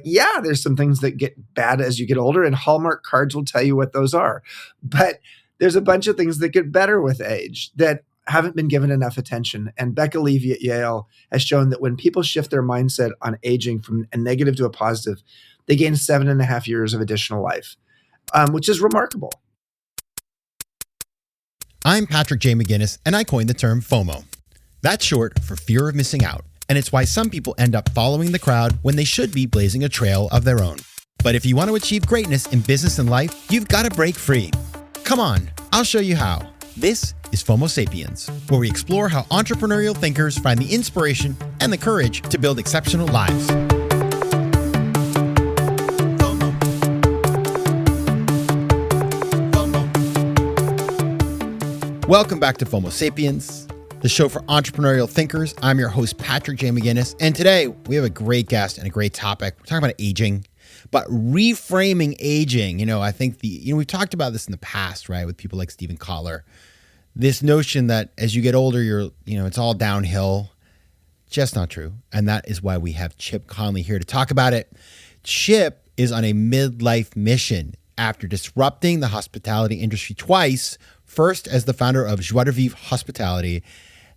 Yeah, there's some things that get bad as you get older, and Hallmark cards will tell you what those are. But there's a bunch of things that get better with age that haven't been given enough attention. And Becca Levy at Yale has shown that when people shift their mindset on aging from a negative to a positive, they gain 7.5 years of additional life, which is remarkable. I'm Patrick J. McGinnis, and I coined the term FOMO. That's short for fear of missing out, and it's why some people end up following the crowd when they should be blazing a trail of their own. But if you want to achieve greatness in business and life, you've got to break free. Come on, I'll show you how. This is FOMO Sapiens, where we explore how entrepreneurial thinkers find the inspiration and the courage to build exceptional lives. Welcome back to FOMO Sapiens, the show for entrepreneurial thinkers. I'm your host, Patrick J. McGinnis, and today we have a great guest and a great topic. We're talking about aging, but reframing aging. I think we've talked about this in the past, right, with people like Steven Kotler. This notion that as you get older, it's all downhill. Just not true. And that is why we have Chip Conley here to talk about it. Chip is on a midlife mission after disrupting the hospitality industry twice. First, as the founder of Joie de Vivre Hospitality,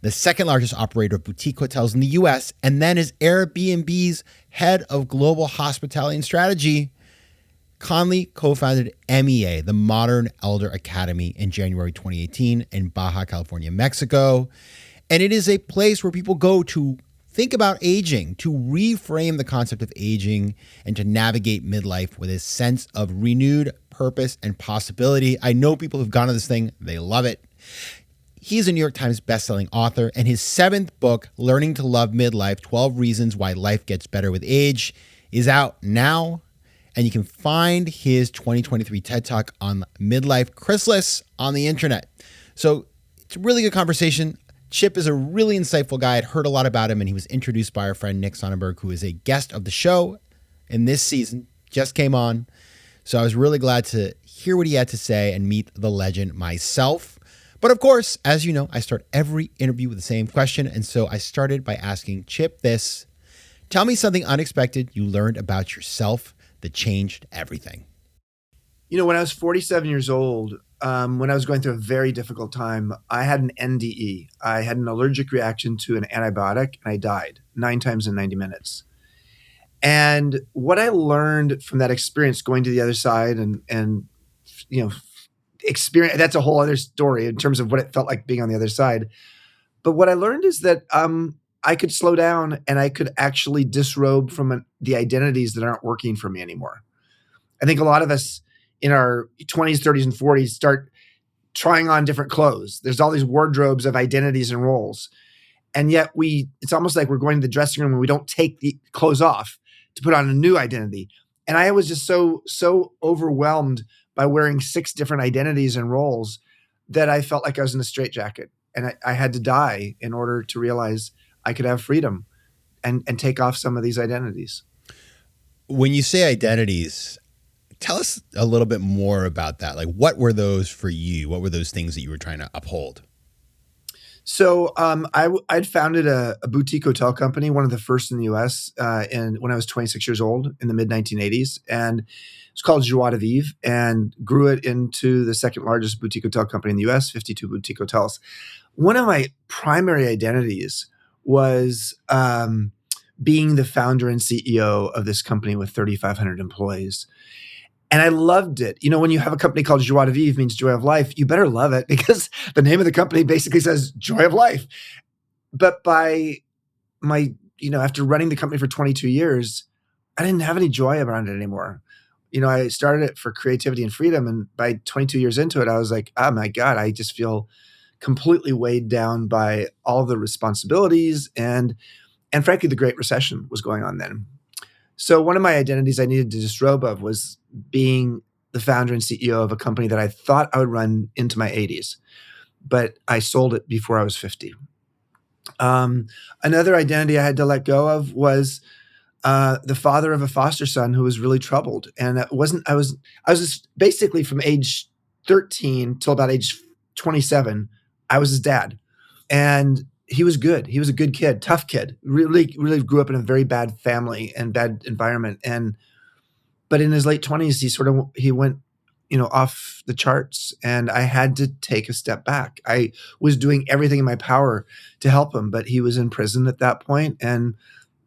the second largest operator of boutique hotels in the US, and then as Airbnb's head of global hospitality and strategy. Conley co-founded MEA, the Modern Elder Academy, in January 2018 in Baja California, Mexico. And it is a place where people go to think about aging, to reframe the concept of aging, and to navigate midlife with a sense of renewed purpose and possibility. I know people who've gone to this thing. They love it. He's a New York Times bestselling author, and his seventh book, Learning to Love Midlife, 12 Reasons Why Life Gets Better with Age, is out now. And you can find his 2023 TED Talk on midlife chrysalis on the internet. So it's a really good conversation. Chip is a really insightful guy. I'd heard a lot about him, and he was introduced by our friend Nick Sonnenberg, who is a guest of the show in this season, just came on. So I was really glad to hear what he had to say and meet the legend myself. But of course, as you know, I start every interview with the same question. And so I started by asking Chip this: tell me something unexpected you learned about yourself that changed everything. When I was 47 years old, when I was going through a very difficult time, I had an NDE. I had an allergic reaction to an antibiotic, and I died 9 times in 90 minutes. And what I learned from that experience, going to the other side and experience, that's a whole other story in terms of what it felt like being on the other side. But what I learned is that I could slow down and I could actually disrobe from the identities that aren't working for me anymore. I think a lot of us in our 20s, 30s, and 40s start trying on different clothes. There's all these wardrobes of identities and roles. And yet it's almost like we're going to the dressing room and we don't take the clothes off to put on a new identity. And I was just so overwhelmed by wearing 6 different identities and roles that I felt like I was in a straitjacket. And I had to die in order to realize I could have freedom and take off some of these identities. When you say identities, tell us a little bit more about that. Like, what were those for you? What were those things that you were trying to uphold? So I'd founded a boutique hotel company, one of the first in the U.S. When I was 26 years old in the mid-1980s. And it's called Joie de Vivre, and grew it into the second largest boutique hotel company in the U.S., 52 boutique hotels. One of my primary identities was being the founder and CEO of this company with 3,500 employees. And I loved it. When you have a company called Joie de Vivre, means joy of life, you better love it because the name of the company basically says joy of life. But by after running the company for 22 years, I didn't have any joy around it anymore. I started it for creativity and freedom. And by 22 years into it, I was like, oh my God, I just feel completely weighed down by all the responsibilities. And frankly, the Great Recession was going on then. So one of my identities I needed to disrobe of was being the founder and CEO of a company that I thought I would run into my 80s, but I sold it before I was 50. Another identity I had to let go of was the father of a foster son who was really troubled. And I was just basically from age 13 till about age 27, I was his dad. And he was good. He was a good kid, tough kid. Really, really grew up in a very bad family and bad environment. But in his late 20s, he went, off the charts, and I had to take a step back. I was doing everything in my power to help him, but he was in prison at that point and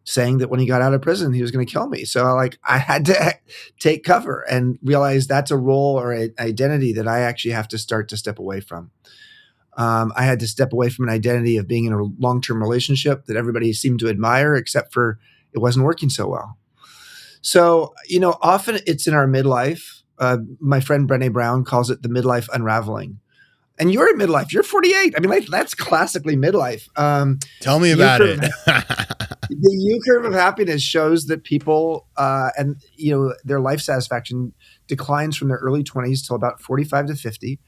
saying that when he got out of prison, he was going to kill me. So I had to take cover and realize that's a role or an identity that I actually have to start to step away from. I had to step away from an identity of being in a long-term relationship that everybody seemed to admire, except for it wasn't working so well. So, often it's in our midlife. My friend Brené Brown calls it the midlife unraveling. And you're in midlife. You're 48. I mean, that's classically midlife. Tell me about it. The U curve of happiness shows that people and their life satisfaction declines from their early 20s till about 45 to 50.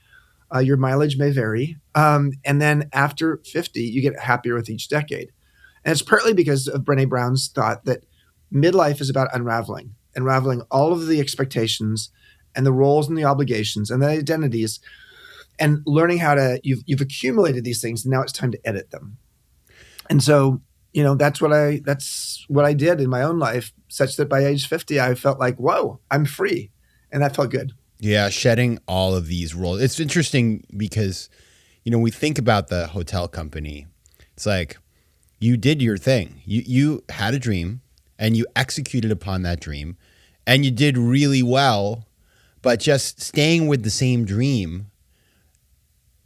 Your mileage may vary. And then after 50, you get happier with each decade. And it's partly because of Brené Brown's thought that midlife is about unraveling all of the expectations and the roles and the obligations and the identities, and learning how to, you've accumulated these things, and now it's time to edit them. And so, that's what I did in my own life, such that by age 50, I felt like, whoa, I'm free. And that felt good. Yeah, shedding all of these roles. It's interesting because, we think about the hotel company. It's like you did your thing. You had a dream and you executed upon that dream and you did really well, but just staying with the same dream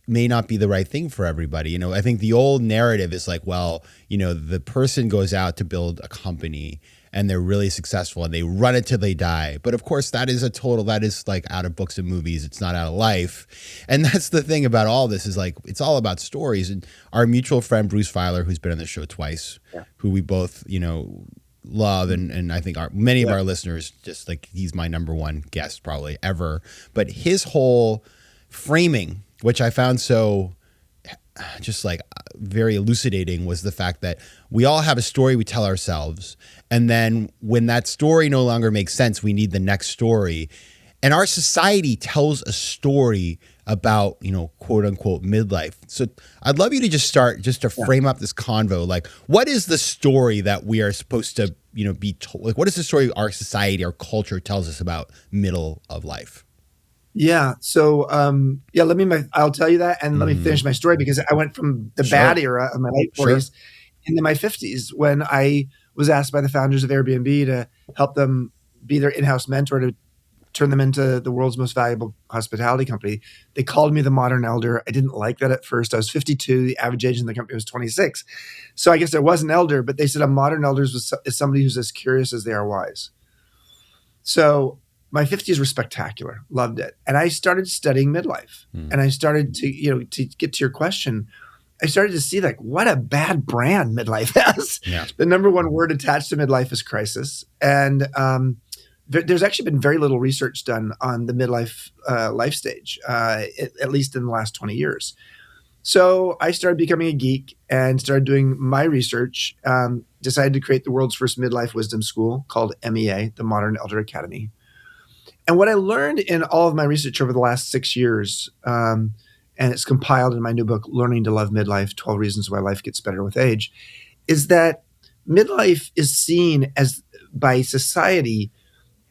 may not be the right thing for everybody. I think the old narrative is like, well, the person goes out to build a company and they're really successful and they run it till they die. But of course that is like out of books and movies. It's not out of life. And that's the thing about all this is like, it's all about stories. And our mutual friend, Bruce Feiler, who's been on the show twice, who we both, love. And I think many of our listeners, just like, he's my number one guest probably ever, but his whole framing, which I found so just like very elucidating, was the fact that we all have a story we tell ourselves. And then when that story no longer makes sense, we need the next story. And our society tells a story about, quote unquote, midlife. So I'd love you to just start to frame up this convo. Like, what is the story that we are supposed to, be told? Like, what is the story our society, our culture tells us about middle of life? Yeah. So, I'll tell you that. And let me finish my story, because I went from the bad era of my late 40s into my 50s when I was asked by the founders of Airbnb to help them be their in-house mentor to turn them into the world's most valuable hospitality company. They called me the modern elder. I didn't like that at first. I was 52. The average age in the company was 26. So I guess I was an elder, but they said a modern elder is somebody who's as curious as they are wise. So my 50s were spectacular. Loved it. And I started studying midlife. And I started to, to get to your question, I started to see like what a bad brand midlife has. Yeah. The number one word attached to midlife is crisis. And there's actually been very little research done on the midlife life stage, at least in the last 20 years. So I started becoming a geek and started doing my research, decided to create the world's first midlife wisdom school called MEA, the Modern Elder Academy. And what I learned in all of my research over the last 6 years, and it's compiled in my new book, Learning to Love Midlife, 12 Reasons Why Life Gets Better with Age, is that midlife is seen as by society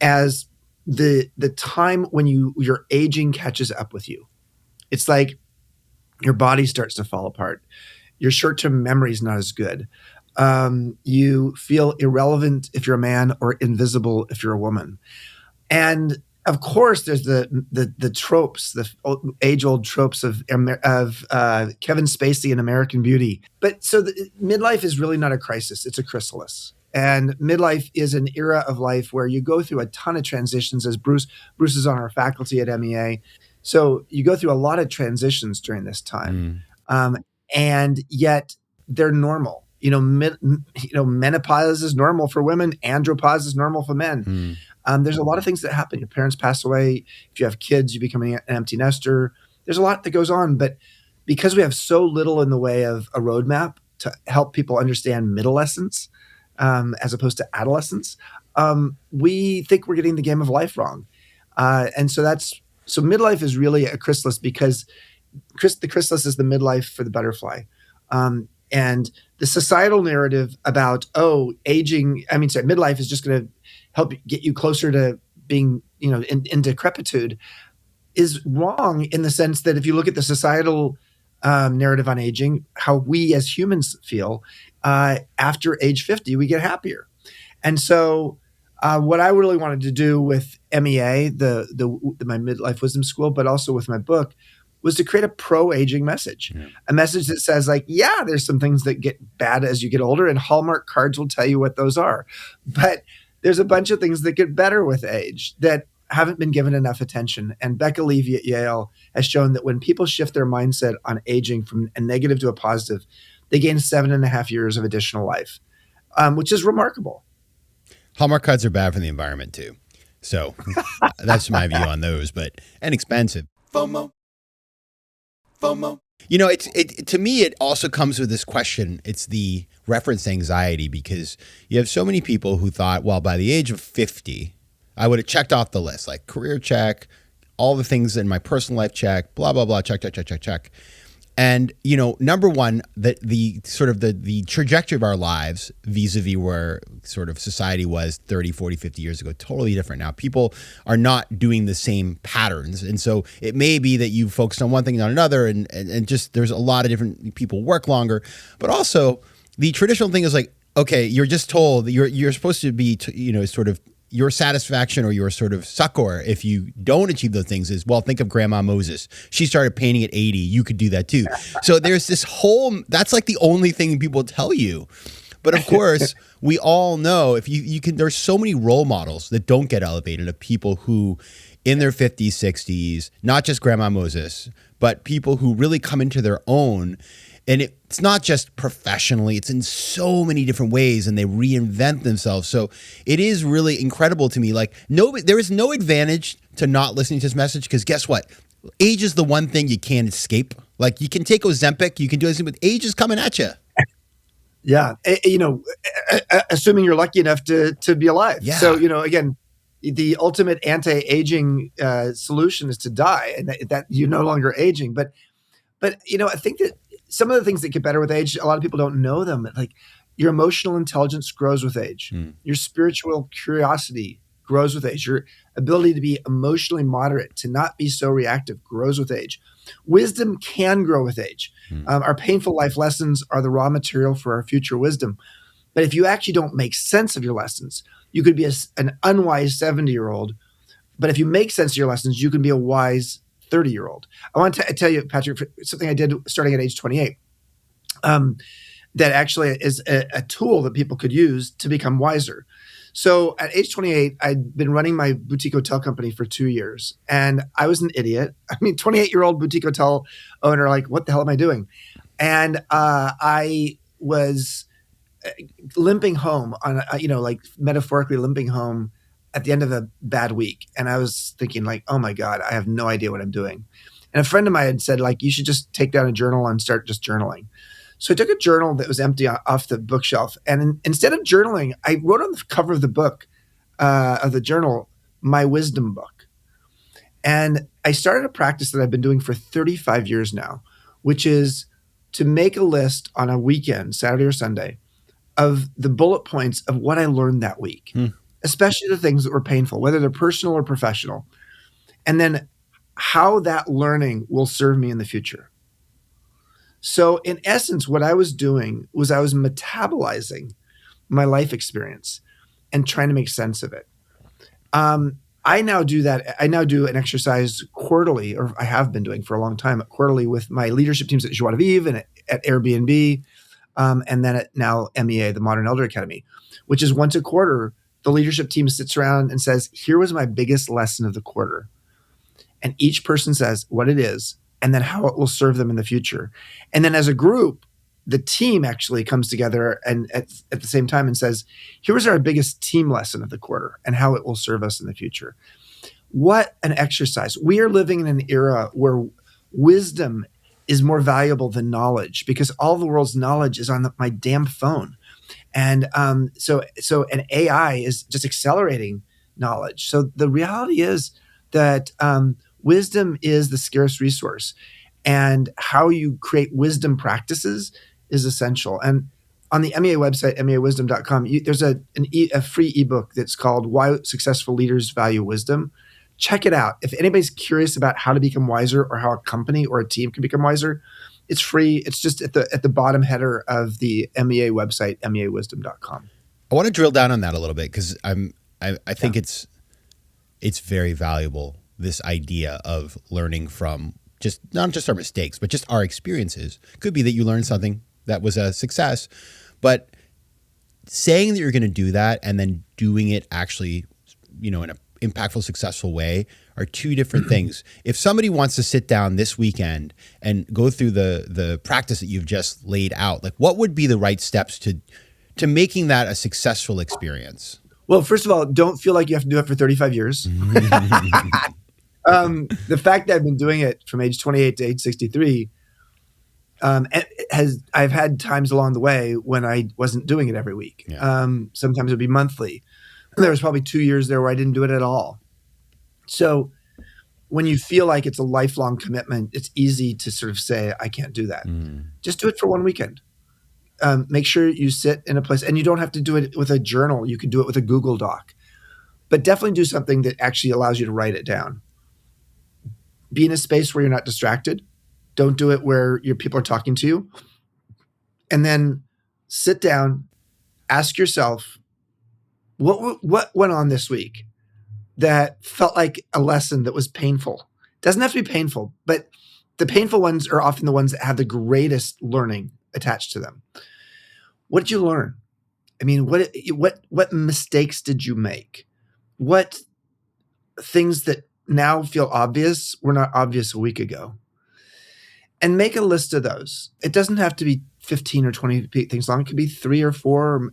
as the time when your aging catches up with you. It's like your body starts to fall apart. Your short-term memory is not as good. You feel irrelevant if you're a man or invisible if you're a woman. And of course, there's the tropes, the age-old tropes of Kevin Spacey in American Beauty. But so midlife is really not a crisis; it's a chrysalis. And midlife is an era of life where you go through a ton of transitions. As Bruce is on our faculty at MEA, so you go through a lot of transitions during this time, and yet they're normal. Menopause is normal for women. Andropause is normal for men. There's a lot of things that happen. Your parents pass away. If you have kids, you become an empty nester. There's a lot that goes on. But because we have so little in the way of a roadmap to help people understand middlescence as opposed to adolescence, we think we're getting the game of life wrong. And so midlife is really a chrysalis, because the chrysalis is the midlife for the butterfly. And the societal narrative about, midlife is just going to help get you closer to being, in decrepitude is wrong, in the sense that if you look at the societal narrative on aging, how we as humans feel after age 50, we get happier. And so what I really wanted to do with MEA, my Midlife Wisdom School, but also with my book, was to create a pro-aging message, a message that says, like, yeah, there's some things that get bad as you get older, and Hallmark cards will tell you what those are. But there's a bunch of things that get better with age that haven't been given enough attention. And Becca Levy at Yale has shown that when people shift their mindset on aging from a negative to a positive, they gain 7.5 years of additional life, which is remarkable. Hallmark cards are bad for the environment too. So that's my view on those, and expensive. FOMO. To me, it also comes with this question. It's the reference anxiety, because you have so many people who thought, well, by the age of 50, I would have checked off the list, like career check, all the things in my personal life check, blah, blah, blah, check. And, number one, the trajectory of our lives vis-a-vis where sort of society was 30, 40, 50 years ago, totally different now. People are not doing the same patterns. And so it may be that you focused on one thing, not another, and just there's a lot of different people work longer. But also the traditional thing is like, okay, you're just told that you're supposed to be, sort of your satisfaction or your sort of succor if you don't achieve those things is, well, think of Grandma Moses. She started painting at 80. You could do that too. So there's this that's like the only thing people tell you. But of course, we all know if you can, there's so many role models that don't get elevated of people who in their 50s, 60s, not just Grandma Moses, but people who really come into their own. And it's not just professionally, it's in so many different ways, and they reinvent themselves. So it is really incredible to me. Like, there is no advantage to not listening to this message, because guess what? Age is the one thing you can't escape. Like, you can take Ozempic, you can do anything, but age is coming at you. Yeah. Assuming you're lucky enough to be alive. Yeah. So, again, the ultimate anti-aging solution is to die, and that you're no longer aging. But I think that some of the things that get better with age, a lot of people don't know them. Like, your emotional intelligence grows with age. Your spiritual curiosity grows with age. Your ability to be emotionally moderate, to not be so reactive, grows with age. Wisdom can grow with age. Our painful life lessons are the raw material for our future wisdom. But if you actually don't make sense of your lessons, you could be an unwise 70-year-old. But if you make sense of your lessons, you can be a wise 30-year-old. I want to tell you, Patrick, something I did starting at age 28, that actually is a tool that people could use to become wiser. So at age 28, I'd been running my boutique hotel company for 2 years, and I was an idiot. 28-year-old boutique hotel owner, like, what the hell am I doing? And I was limping home on, metaphorically limping home at the end of a bad week. And I was thinking, like, oh my God, I have no idea what I'm doing. And a friend of mine had said, like, you should just take down a journal and start just journaling. So I took a journal that was empty off the bookshelf. And instead of journaling, I wrote on the cover of the book, of the journal, my wisdom book. And I started a practice that I've been doing for 35 years now, which is to make a list on a weekend, Saturday or Sunday, of the bullet points of what I learned that week. Especially the things that were painful, whether they're personal or professional. And then how that learning will serve me in the future. So in essence, what I was doing was I was metabolizing my life experience and trying to make sense of it. I now do that. I now do an exercise quarterly, or I have been doing for a long time, quarterly with my leadership teams at Joie de Vivre and at Airbnb, and then at now MEA, the Modern Elder Academy, which is once a quarter. The leadership team sits around and says, here was my biggest lesson of the quarter. And each person says what it is, and then how it will serve them in the future. And then as a group, the team actually comes together and at the same time and says, here was our biggest team lesson of the quarter and how it will serve us in the future. What an exercise. We are living in an era where wisdom is more valuable than knowledge, because all the world's knowledge is on my damn phone. And so an AI is just accelerating knowledge. So the reality is that wisdom is the scarce resource, and how you create wisdom practices is essential. And on the MEA website, meawisdom.com, there's a free ebook that's called Why Successful Leaders Value Wisdom. Check it out. If anybody's curious about how to become wiser or how a company or a team can become wiser, it's free. It's just at the bottom header of the MEA website, meawisdom.com. I want to drill down on that a little bit because I think it's very valuable, this idea of learning from not just our mistakes, but just our experiences. Could be that you learned something that was a success, but saying that you're going to do that and then doing it actually, in an impactful, successful way are two different things. If somebody wants to sit down this weekend and go through the practice that you've just laid out, like what would be the right steps to making that a successful experience? Well, first of all, don't feel like you have to do it for 35 years. The fact that I've been doing it from age 28 to age 63, I've had times along the way when I wasn't doing it every week. Yeah. Sometimes it'd be monthly. There was probably 2 years there where I didn't do it at all. So when you feel like it's a lifelong commitment, it's easy to sort of say, I can't do that. Just do it for one weekend. Make sure you sit in a place, and you don't have to do it with a journal. You could do it with a Google Doc, but definitely do something that actually allows you to write it down. Be in a space where you're not distracted. Don't do it where your people are talking to you. And then sit down, ask yourself, what went on this week that felt like a lesson that was painful? Doesn't have to be painful, but the painful ones are often the ones that have the greatest learning attached to them. What did you learn? I mean, what mistakes did you make? What things that now feel obvious were not obvious a week ago? And make a list of those. It doesn't have to be 15 or 20 things long. It could be 3 or 4,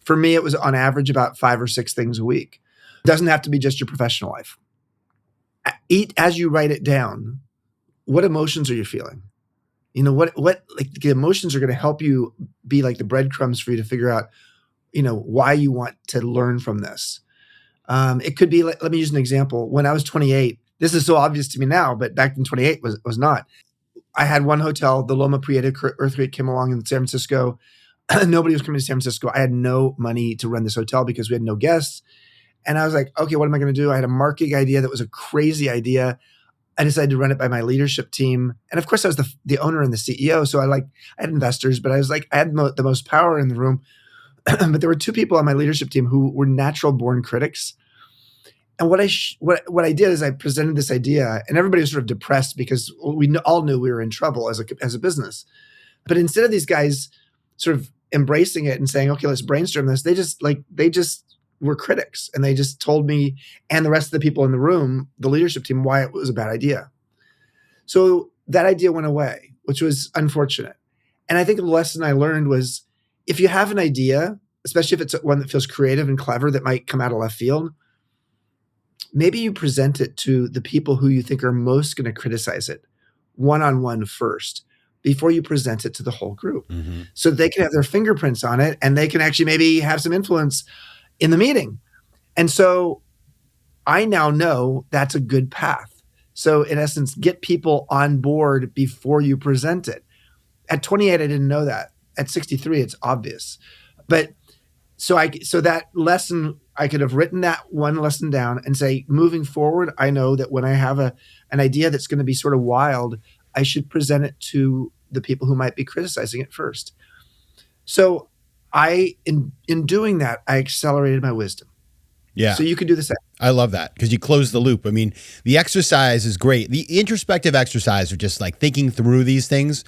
For me, it was on average about 5 or 6 things a week. It doesn't have to be just your professional life. As you write it down, what emotions are you feeling? What like the emotions are going to help you be like the breadcrumbs for you to figure out, why you want to learn from this. It could be, let me use an example. When I was 28, this is so obvious to me now, but back in 28 was not. I had one hotel, the Loma Prieta earthquake came along in San Francisco. Nobody was coming to San Francisco. I had no money to run this hotel because we had no guests. And I was like, okay, what am I going to do? I had a marketing idea that was a crazy idea. I decided to run it by my leadership team. And of course, I was the owner and the CEO. So I had investors, but I was like, I had the most power in the room. But there were 2 people on my leadership team who were natural born critics. And what I did is I presented this idea, and everybody was sort of depressed because we all knew we were in trouble as a business. But instead of these guys sort of embracing it and saying, okay, let's brainstorm this, they just were critics, and they just told me and the rest of the people in the room, the leadership team, why it was a bad idea. So that idea went away, which was unfortunate. And I think the lesson I learned was, if you have an idea, especially if it's one that feels creative and clever that might come out of left field, maybe you present it to the people who you think are most going to criticize it one-on-one first before you present it to the whole group, so that they can have their fingerprints on it and they can actually maybe have some influence in the meeting. And so I now know that's a good path. So in essence, get people on board before you present it. At 28, I didn't know that. At 63, it's obvious. But so that lesson, I could have written that one lesson down and say, moving forward, I know that when I have an idea that's going to be sort of wild, I should present it to the people who might be criticizing it first. So in doing that, I accelerated my wisdom. Yeah. So you could do the same. I love that because you close the loop. I mean, the exercise is great. The introspective exercise of just like thinking through these things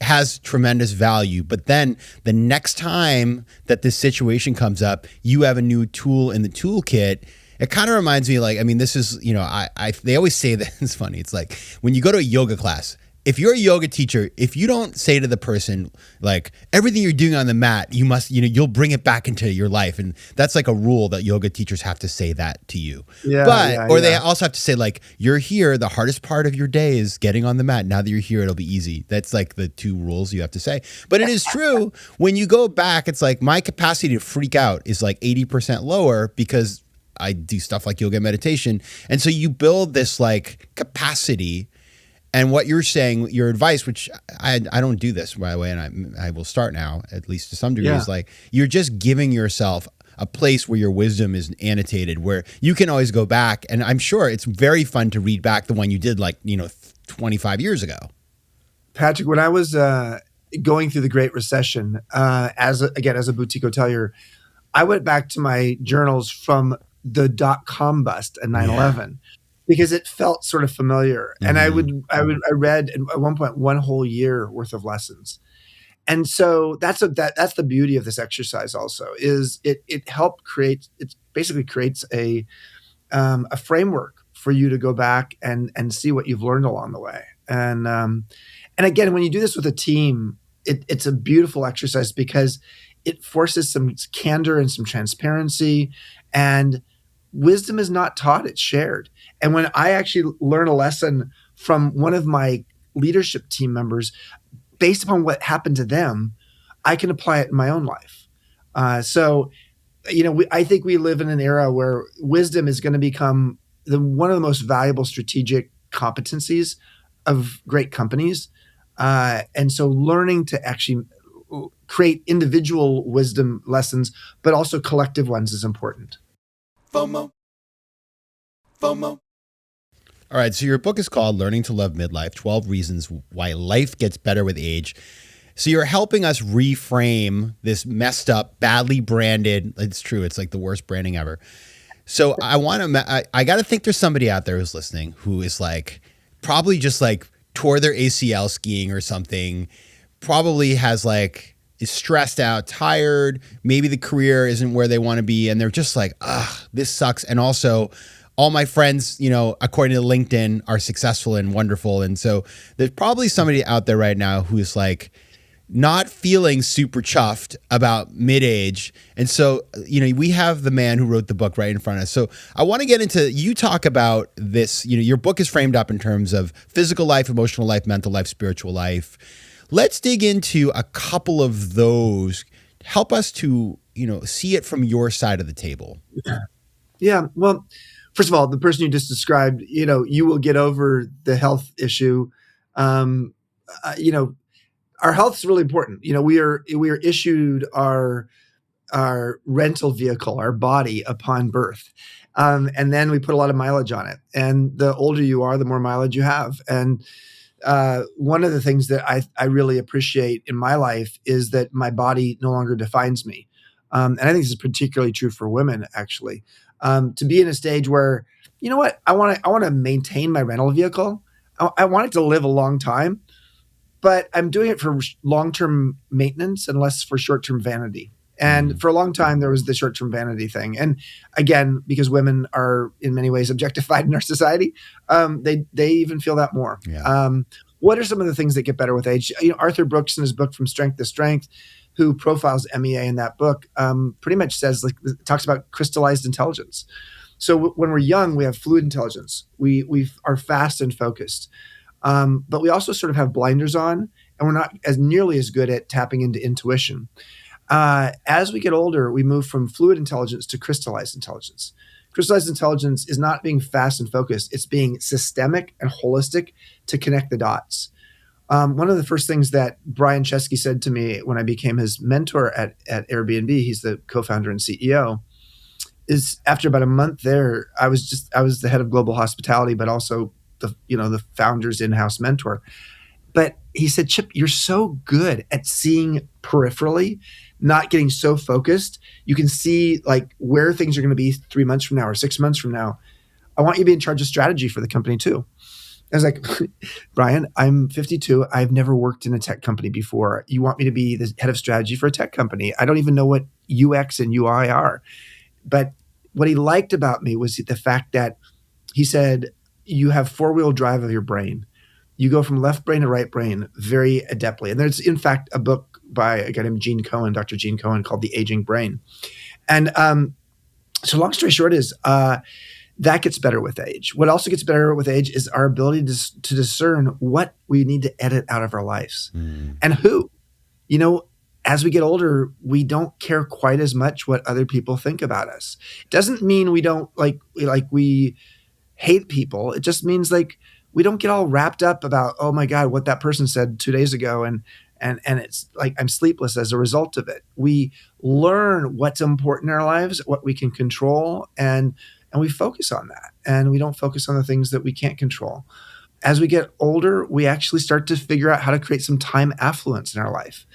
has tremendous value. But then the next time that this situation comes up, you have a new tool in the toolkit. It kind of reminds me, like, I mean, this is, they always say that, it's funny. It's like when you go to a yoga class, if you're a yoga teacher, if you don't say to the person, like, everything you're doing on the mat, you must, you'll bring it back into your life. And that's like a rule that yoga teachers have to say that to you. They also have to say, like, you're here. The hardest part of your day is getting on the mat. Now that you're here, it'll be easy. That's like the 2 rules you have to say. But it is true. When you go back, it's like my capacity to freak out is like 80% lower because I do stuff like yoga meditation. And so you build this like capacity. And what you're saying, your advice, which I don't do this, by the way, and I will start now, at least to some degree, Yeah. is like you're just giving yourself a place where your wisdom is annotated, where you can always go back. And I'm sure it's very fun to read back the one you did 25 years ago. Patrick, when I was going through the Great Recession, as a boutique hotelier, I went back to my journals from the .com bust and 9/11 because it felt sort of familiar. And I read at one point 1 whole year worth of lessons. And so that's the beauty of this exercise also is it basically creates a framework for you to go back and see what you've learned along the way. And again, when you do this with a team, it's a beautiful exercise because it forces some candor and some transparency, and wisdom is not taught, it's shared. And when I actually learn a lesson from one of my leadership team members, based upon what happened to them, I can apply it in my own life. I think we live in an era where wisdom is going to become one of the most valuable strategic competencies of great companies. And so learning to actually create individual wisdom lessons, but also collective ones is important. FOMO. All right, so your book is called Learning to Love Midlife, 12 Reasons Why Life Gets Better with Age. So you're helping us reframe this messed up, badly branded, it's true, it's like the worst branding ever. So I got to think there's somebody out there who's listening who is like, probably just like tore their ACL skiing or something, probably has like, is stressed out, tired, maybe the career isn't where they want to be, and they're just like, this sucks. And also, all my friends, according to LinkedIn, are successful and wonderful. And so there's probably somebody out there right now who's like not feeling super chuffed about mid-age. And so, we have the man who wrote the book right in front of us. So I want to get into, you talk about this, your book is framed up in terms of physical life, emotional life, mental life, spiritual life. Let's dig into a couple of those. Help us to, see it from your side of the table. Yeah. Well, first of all, the person you just described, you will get over the health issue. Our health is really important. We are issued our rental vehicle, our body, upon birth. And then we put a lot of mileage on it. And the older you are, the more mileage you have. And one of the things that I really appreciate in my life is that my body no longer defines me. And I think this is particularly true for women, actually. To be in a stage where, I want to maintain my rental vehicle. I want it to live a long time, but I'm doing it for long-term maintenance and less for short-term vanity. And for a long time, there was the short-term vanity thing. And again, because women are in many ways objectified in our society, they even feel that more. Yeah. What are some of the things that get better with age? Arthur Brooks in his book From Strength to Strength, who profiles MEA in that book, pretty much says, talks about crystallized intelligence. So when we're young, we have fluid intelligence. We are fast and focused. But we also sort of have blinders on, and we're not nearly as good at tapping into intuition. As we get older, we move from fluid intelligence to crystallized intelligence. Crystallized intelligence is not being fast and focused. It's being systemic and holistic to connect the dots. One of the first things that Brian Chesky said to me when I became his mentor at Airbnb, he's the co-founder and CEO, is after about a month there, I was the head of global hospitality, but also the founder's in-house mentor. But he said, Chip, you're so good at seeing peripherally, not getting so focused. You can see where things are going to be 3 months from now or 6 months from now. I want you to be in charge of strategy for the company too. I was like, Brian, I'm 52. I've never worked in a tech company before. You want me to be the head of strategy for a tech company? I don't even know what UX and UI are. But what he liked about me was the fact that he said, you have four-wheel drive of your brain. You go from left brain to right brain very adeptly. And there's, in fact, a book by a guy named Dr. Gene Cohen, called The Aging Brain. And so long story short is that gets better with age. What also gets better with age is our ability to discern what we need to edit out of our lives and who. As we get older, we don't care quite as much what other people think about us. It doesn't mean we don't we hate people. It just means we don't get all wrapped up about, oh my God, what that person said 2 days ago. And it's like I'm sleepless as a result of it. We learn what's important in our lives, what we can control, and we focus on that. And we don't focus on the things that we can't control. As we get older, we actually start to figure out how to create some time affluence in our life.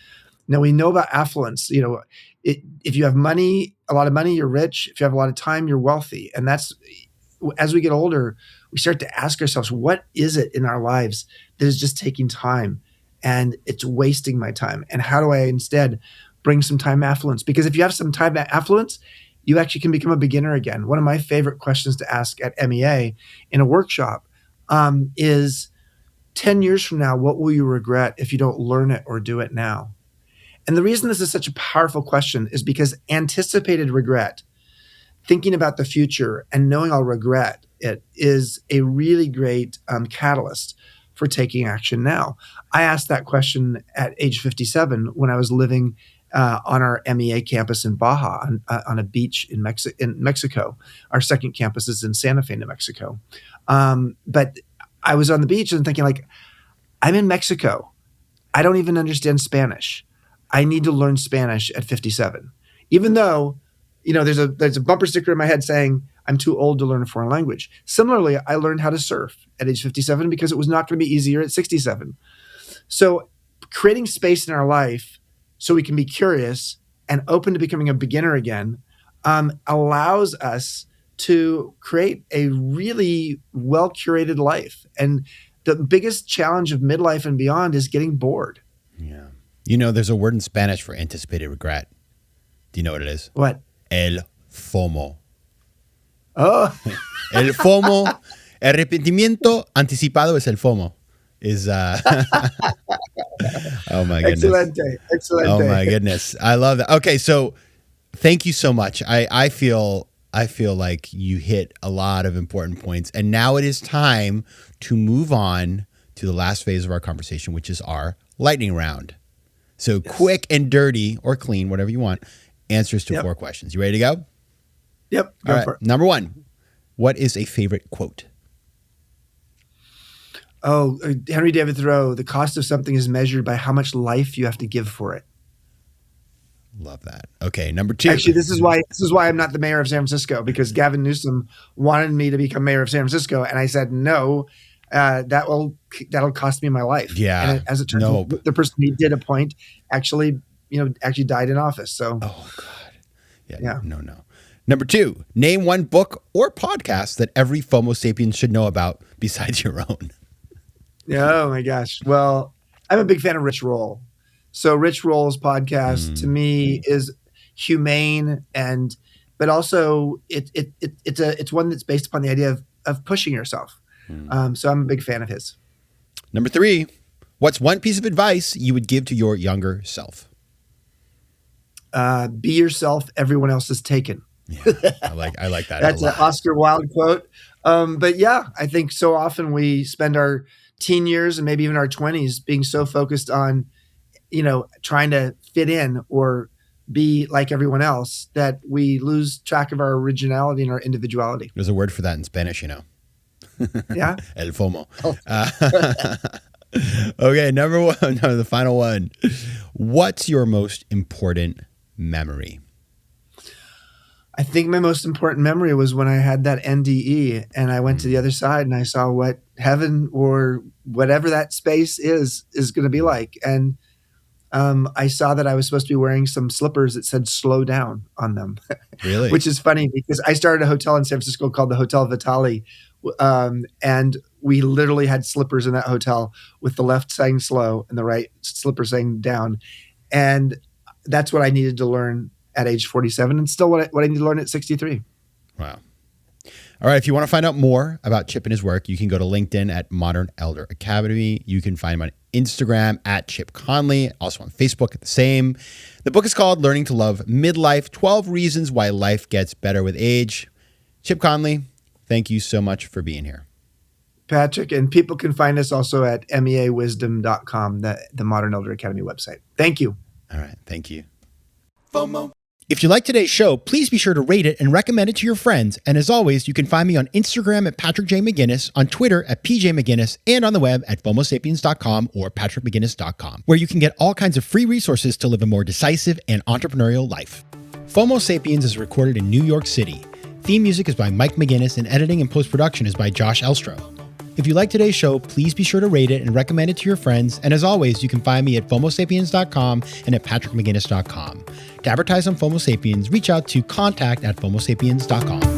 Now, we know about affluence. If you have money, a lot of money, you're rich. If you have a lot of time, you're wealthy. And that's, as we get older, we start to ask ourselves, what is it in our lives that is just taking time and it's wasting my time? And how do I instead bring some time affluence? Because if you have some time affluence, you actually can become a beginner again. One of my favorite questions to ask at MEA in a workshop is 10 years from now, what will you regret if you don't learn it or do it now? And the reason this is such a powerful question is because anticipated regret, thinking about the future and knowing I'll regret it, is a really great catalyst for taking action now. I asked that question at age 57 when I was living on our MEA campus in Baja on a beach in Mexico. Our second campus is in Santa Fe, New Mexico. But I was on the beach and thinking, like, I'm in Mexico. I don't even understand Spanish. I need to learn Spanish at 57. Even though, there's a bumper sticker in my head saying I'm too old to learn a foreign language. Similarly, I learned how to surf at age 57 because it was not going to be easier at 67. So creating space in our life so we can be curious and open to becoming a beginner again allows us to create a really well-curated life. And the biggest challenge of midlife and beyond is getting bored. Yeah. There's a word in Spanish for anticipated regret. Do you know what it is? What? El FOMO. Oh. El FOMO. Arrepentimiento anticipado es el FOMO. Oh my goodness. Excelente. Oh my goodness. I love that. Okay, so thank you so much. I feel like you hit a lot of important points. And now it is time to move on to the last phase of our conversation, which is our lightning round. So yes. Quick and dirty or clean, whatever you want, answers to 4 questions. You ready to go? Yep. Go for it. Number 1, what is a favorite quote? Oh, Henry David Thoreau, the cost of something is measured by how much life you have to give for it. Love that. Okay, number 2. Actually, this is why I'm not the mayor of San Francisco, because Gavin Newsom wanted me to become mayor of San Francisco, and I said no. That'll cost me my life. Yeah. And as it turns out, the person he did appoint actually died in office. So. Oh God. Yeah. No. Number 2, name one book or podcast that every FOMO Sapiens should know about besides your own. Oh my gosh. Well, I'm a big fan of Rich Roll. So Rich Roll's podcast to me is humane but also it's one that's based upon the idea of pushing yourself. So I'm a big fan of his. Number 3, what's one piece of advice you would give to your younger self? Be yourself. Everyone else is taken. Yeah, I like that. That's an Oscar Wilde quote. But yeah, I think so often we spend our teen years and maybe even our 20s being so focused on, trying to fit in or be like everyone else that we lose track of our originality and our individuality. There's a word for that in Spanish, Yeah. El FOMO. Okay, number 1, the final one. What's your most important memory? I think my most important memory was when I had that NDE and I went to the other side and I saw what heaven or whatever that space is going to be like. And I saw that I was supposed to be wearing some slippers that said slow down on them. Really? Which is funny because I started a hotel in San Francisco called the Hotel Vitale. And we literally had slippers in that hotel with the left saying slow and the right slipper saying down. And that's what I needed to learn at age 47 and still what I need to learn at 63. Wow. All right. If you want to find out more about Chip and his work, you can go to LinkedIn at Modern Elder Academy. You can find him on Instagram at Chip Conley, also on Facebook at the same. The book is called Learning to Love Midlife, 12 Reasons Why Life Gets Better with Age. Chip Conley, thank you so much for being here. Patrick, and people can find us also at meawisdom.com, the Modern Elder Academy website. Thank you. All right. Thank you. FOMO. If you like today's show, please be sure to rate it and recommend it to your friends. And as always, you can find me on Instagram at Patrick J. McGinnis, on Twitter at PJ McGinnis, and on the web at FOMOSapiens.com or PatrickMcGinnis.com, where you can get all kinds of free resources to live a more decisive and entrepreneurial life. FOMO Sapiens is recorded in New York City. Theme music is by Mike McGinnis, and editing and post-production is by Josh Elstro. If you like today's show, please be sure to rate it and recommend it to your friends. And as always, you can find me at FOMOSapiens.com and at PatrickMcGinnis.com. To advertise on FOMO Sapiens, reach out to contact@FOMOSapiens.com.